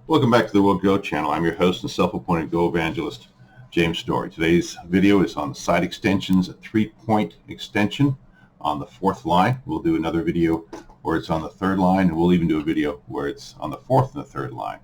Welcome back to the World Go channel. I'm your host and self-appointed Go evangelist, James Story. Today's video is on side extensions, a 3-point extension on the 4th line. We'll do another video where it's on the 3rd line, and we'll even do a video where it's on the 4th and the 3rd line,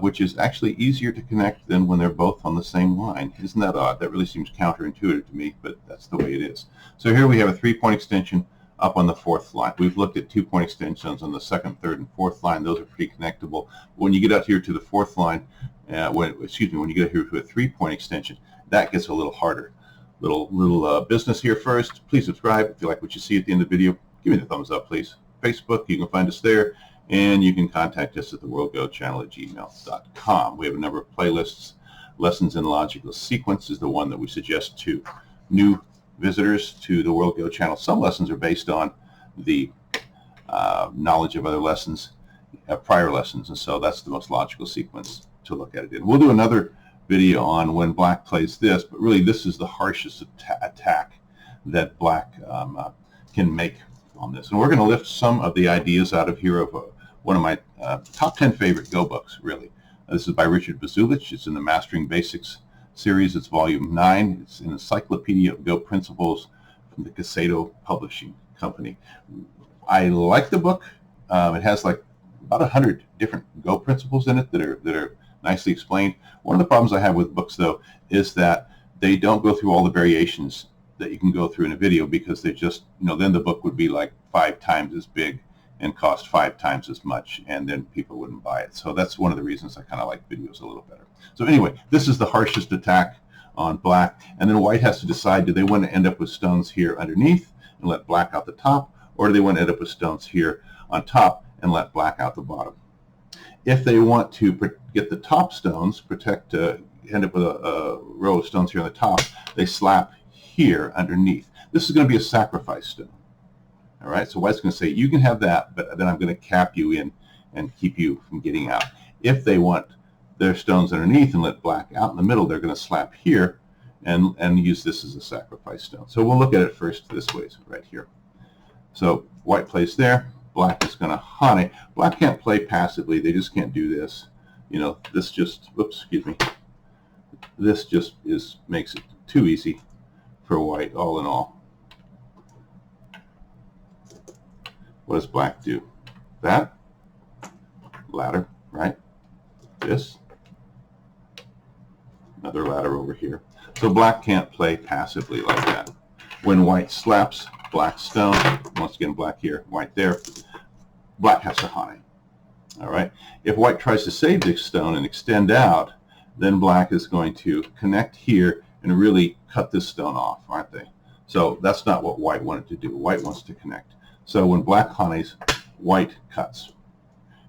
which is actually easier to connect than when they're both on the same line. Isn't that odd? That really seems counterintuitive to me, but that's the way it is. So here we have a 3-point extension up on the 4th line. We've looked at 2-point extensions on the 2nd, 3rd, and 4th line. Those are pretty connectable. When you get out here to the 4th line, when you get here to a 3-point extension, that gets a little harder. Little business here first. Please subscribe if you like what you see at the end of the video. Give me the thumbs up, please. Facebook, you can find us there, and you can contact us at the worldgochannel@gmail.com. We have a number of playlists. Lessons in Logical Sequence is the one that we suggest to new visitors to the World Go channel. Some lessons are based on the knowledge of other lessons, prior lessons, and so that's the most logical sequence to look at it in. We'll do another video on when black plays this, but really this is the harshest attack that black can make on this. And we're going to lift some of the ideas out of here of one of my top 10 favorite Go books, really. This is by Richard Bazulich. It's in the Mastering Basics series. It's volume 9. It's an encyclopedia of Go principles from the Casado Publishing Company. I like the book. It has like about 100 different Go principles in it that are nicely explained. One of the problems I have with books, though, is that they don't go through all the variations that you can go through in a video, because they just, then the book would be like 5 times as big and cost 5 times as much, and then people wouldn't buy it. So that's one of the reasons I kind of like videos a little better. So anyway, this is the harshest attack on black, and then white has to decide, do they want to end up with stones here underneath and let black out the top, or do they want to end up with stones here on top and let black out the bottom? If they want to get the top stones, end up with a row of stones here on the top, they slap here underneath. This is going to be a sacrifice stone. All right, so white's going to say, you can have that, but then I'm going to cap you in and keep you from getting out. If they want their stones underneath and let black out in the middle, they're going to slap here and use this as a sacrifice stone. So we'll look at it first this way, right here. So white plays there. Black is going to hane. Black can't play passively. They just can't do this. This just, this just makes it too easy for white, all in all. What does black do? That ladder, right? This, another ladder over here. So black can't play passively like that. When white slaps black stone, once again black here, white there, black has to hane. All right. If white tries to save this stone and extend out, then black is going to connect here and really cut this stone off, aren't they? So that's not what white wanted to do. White wants to connect. So when black hanes, white cuts.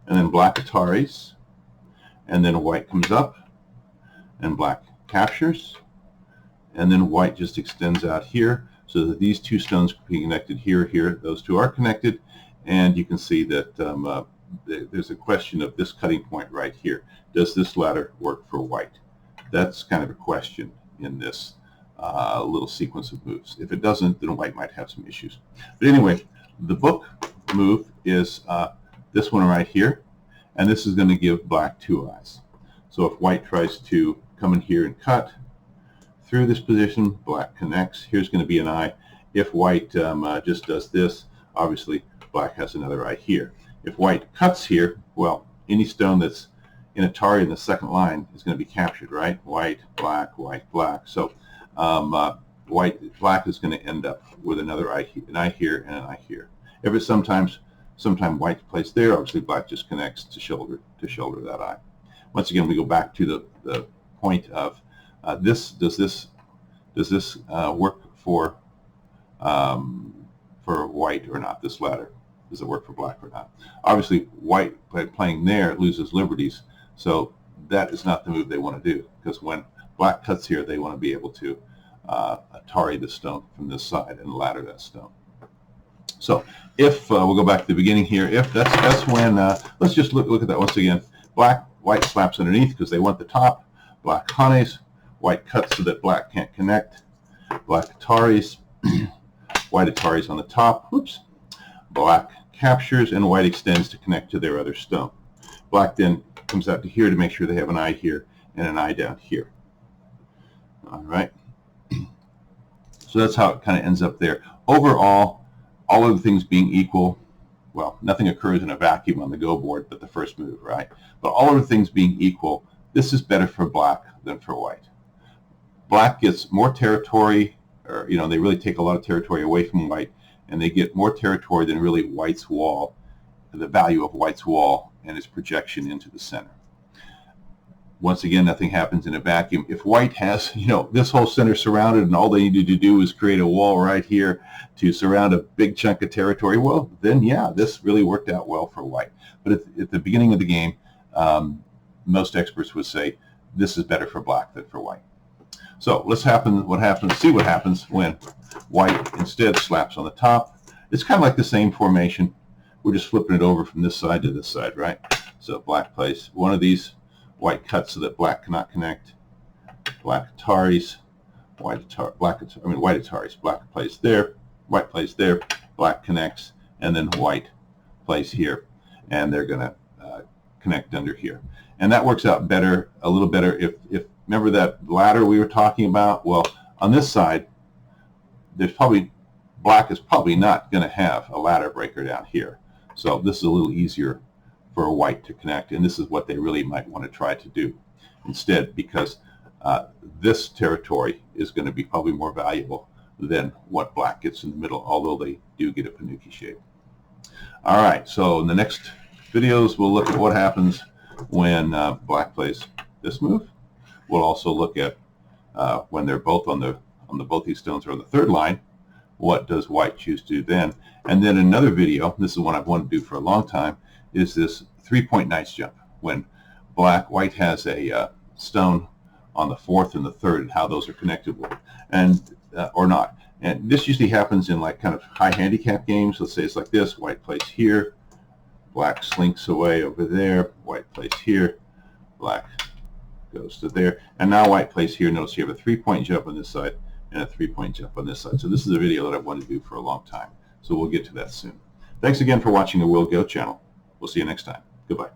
And then black ataris, and then white comes up, and black captures, and then white just extends out here, so that these two stones can be connected here, here. Those two are connected, and you can see that there's a question of this cutting point right here. Does this ladder work for white? That's kind of a question in this little sequence of moves. If it doesn't, then white might have some issues. But anyway, the book move is this one right here, and this is going to give black 2 eyes. So if white tries to come in here and cut through this position, black connects. Here's going to be an eye. If white just does this, obviously black has another eye here. If white cuts here, well, any stone that's in Atari in the 2nd line is going to be captured, right? White, black, white, black. So black is going to end up with another eye, an eye here and an eye here. If it's sometime white plays there, obviously black just connects to shoulder that eye. Once again, we go back to the point of does this work for white or not? This ladder, does it work for black or not? Obviously, white playing there loses liberties, so that is not the move they want to do, because when black cuts here, they want to be able to Atari the stone from this side and ladder that stone. So if we'll go back to the beginning here, if that's when let's just look at that once again. White slaps underneath because they want the top. Black hanes. White cuts so that black can't connect. Black ataris. White ataris on the top. Whoops. Black captures, and white extends to connect to their other stone. Black then comes out to here to make sure they have an eye here and an eye down here. All right. So that's how it kind of ends up there. Overall, all of the things being equal, well, nothing occurs in a vacuum on the Go board but the first move, right? But all of the things being equal, this is better for Black than for White. Black gets more territory, or they really take a lot of territory away from White, and they get more territory than really White's wall, the value of White's wall and its projection into the center. Once again, nothing happens in a vacuum. If White has, this whole center surrounded and all they needed to do is create a wall right here to surround a big chunk of territory, well, then yeah, this really worked out well for White. But at the beginning of the game, most experts would say this is better for Black than for White. So let's see what happens when White instead slaps on the top. It's kind of like the same formation. We're just flipping it over from this side to this side, right? So Black plays one of these. White cuts so that Black cannot connect. Black Ataris, White Ataris. Black plays there, White plays there, Black connects, and then White plays here, and they're going to connect under here. And that works out better, a little better. If remember that ladder we were talking about? Well, on this side, Black is probably not going to have a ladder breaker down here. So this is a little easier for a White to connect, and this is what they really might want to try to do instead, because this territory is going to be probably more valuable than what Black gets in the middle, although they do get a Panuki shape. All right, so in the next videos we'll look at what happens when Black plays this move. We'll also look at when they're both both these stones are on the third line, what does White choose to do then? And then another video, this is one I've wanted to do for a long time, is this 3-point nice jump when White has a stone on the fourth and the third, and how those are connected with, and or not. And this usually happens in like kind of high handicap games. Let's say it's like this: White plays here, Black slinks away over there, White plays here, Black goes to there, and now White plays here. Notice you have a 3-point jump on this side and a 3-point jump on this side. So this is a video that I've wanted to do for a long time. So we'll get to that soon. Thanks again for watching the Will Go channel. We'll see you next time. Goodbye.